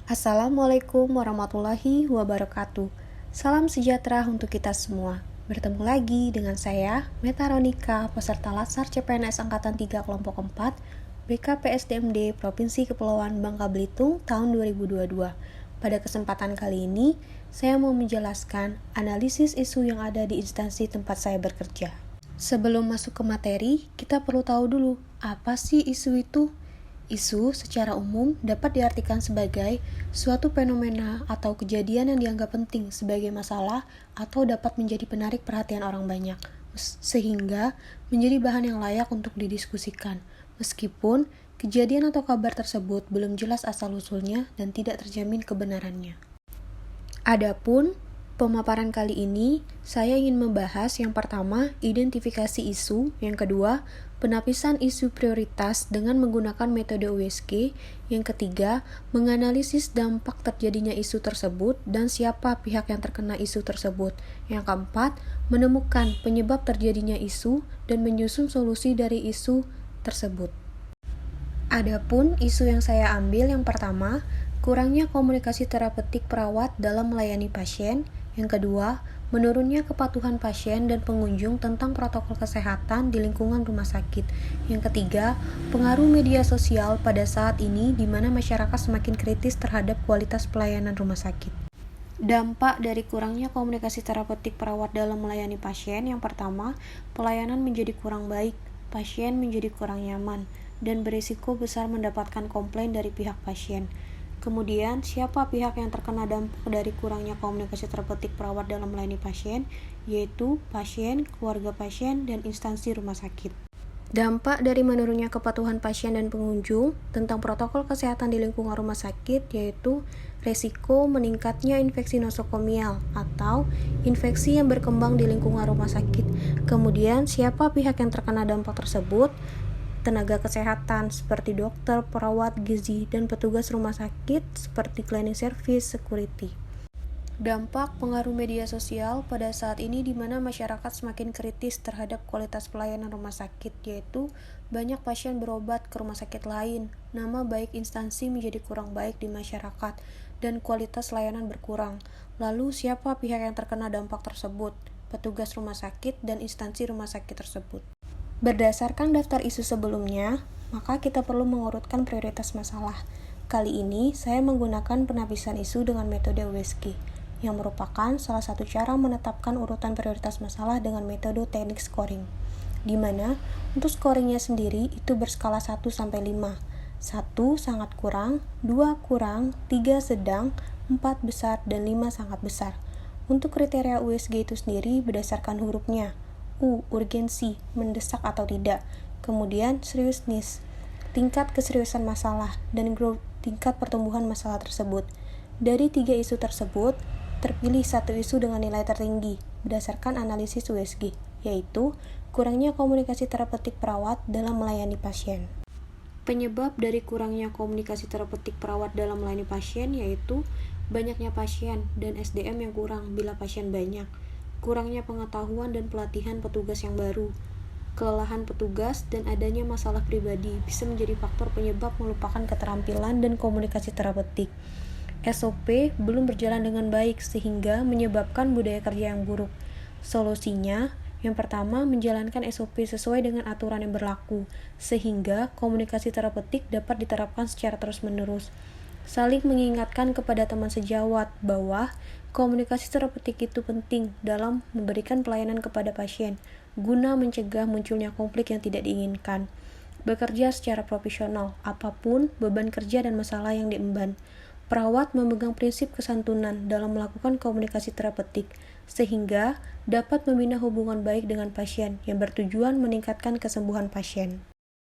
Assalamualaikum warahmatullahi wabarakatuh. Salam sejahtera untuk kita semua. Bertemu lagi dengan saya, Meta Ronika, peserta Latsar CPNS Angkatan 3 Kelompok 4, BKPSDMD Provinsi Kepulauan Bangka Belitung tahun 2022. Pada kesempatan kali ini, saya mau menjelaskan analisis isu yang ada di instansi tempat saya bekerja. Sebelum masuk ke materi, kita perlu tahu dulu, apa sih isu itu? Isu secara umum dapat diartikan sebagai suatu fenomena atau kejadian yang dianggap penting sebagai masalah atau dapat menjadi penarik perhatian orang banyak, sehingga menjadi bahan yang layak untuk didiskusikan, meskipun kejadian atau kabar tersebut belum jelas asal-usulnya dan tidak terjamin kebenarannya. Adapun pemaparan kali ini, saya ingin membahas yang pertama, identifikasi isu, yang kedua, penapisan isu prioritas dengan menggunakan metode USG, yang ketiga, menganalisis dampak terjadinya isu tersebut dan siapa pihak yang terkena isu tersebut, yang keempat, menemukan penyebab terjadinya isu dan menyusun solusi dari isu tersebut. Adapun isu yang saya ambil yang pertama, kurangnya komunikasi terapeutik perawat dalam melayani pasien. Yang kedua, menurunnya kepatuhan pasien dan pengunjung tentang protokol kesehatan di lingkungan rumah sakit. Yang ketiga, pengaruh media sosial pada saat ini di mana masyarakat semakin kritis terhadap kualitas pelayanan rumah sakit. Dampak dari kurangnya komunikasi terapeutik perawat dalam melayani pasien, yang pertama, pelayanan menjadi kurang baik, pasien menjadi kurang nyaman, dan berisiko besar mendapatkan komplain dari pihak pasien. Kemudian, siapa pihak yang terkena dampak dari kurangnya komunikasi terapeutik perawat dalam melayani pasien, yaitu pasien, keluarga pasien, dan instansi rumah sakit. Dampak dari menurunnya kepatuhan pasien dan pengunjung tentang protokol kesehatan di lingkungan rumah sakit, yaitu resiko meningkatnya infeksi nosokomial atau infeksi yang berkembang di lingkungan rumah sakit. Kemudian, siapa pihak yang terkena dampak tersebut? Tenaga kesehatan seperti dokter, perawat, gizi, dan petugas rumah sakit seperti cleaning service, security. Dampak pengaruh media sosial pada saat ini di mana masyarakat semakin kritis terhadap kualitas pelayanan rumah sakit, yaitu banyak pasien berobat ke rumah sakit lain, nama baik instansi menjadi kurang baik di masyarakat, dan kualitas layanan berkurang. Lalu siapa pihak yang terkena dampak tersebut? Petugas rumah sakit dan instansi rumah sakit tersebut. Berdasarkan daftar isu sebelumnya, maka kita perlu mengurutkan prioritas masalah. Kali ini, saya menggunakan penapisan isu dengan metode USG, yang merupakan salah satu cara menetapkan urutan prioritas masalah dengan metode teknik scoring, di mana untuk scoringnya sendiri itu berskala 1-5. 1 sangat kurang, 2 kurang, 3 sedang, 4 besar, dan 5 sangat besar. Untuk kriteria USG itu sendiri berdasarkan hurufnya. U. Urgensi, mendesak atau tidak. Kemudian seriousness, tingkat keseriusan masalah, dan growth, tingkat pertumbuhan masalah tersebut. Dari 3 isu tersebut, terpilih satu isu dengan nilai tertinggi berdasarkan analisis USG, yaitu kurangnya komunikasi terapeutik perawat dalam melayani pasien. Penyebab dari kurangnya komunikasi terapeutik perawat dalam melayani pasien yaitu banyaknya pasien dan SDM yang kurang bila pasien banyak, kurangnya pengetahuan dan pelatihan petugas yang baru, kelelahan petugas, dan adanya masalah pribadi bisa menjadi faktor penyebab melupakan keterampilan dan komunikasi terapeutik. SOP belum berjalan dengan baik sehingga menyebabkan budaya kerja yang buruk. Solusinya, yang pertama, menjalankan SOP sesuai dengan aturan yang berlaku, sehingga komunikasi terapeutik dapat diterapkan secara terus-menerus. Saling mengingatkan kepada teman sejawat bahwa komunikasi terapeutik itu penting dalam memberikan pelayanan kepada pasien, guna mencegah munculnya konflik yang tidak diinginkan. Bekerja secara profesional, apapun beban kerja dan masalah yang diemban. Perawat memegang prinsip kesantunan dalam melakukan komunikasi terapeutik, sehingga dapat membina hubungan baik dengan pasien yang bertujuan meningkatkan kesembuhan pasien.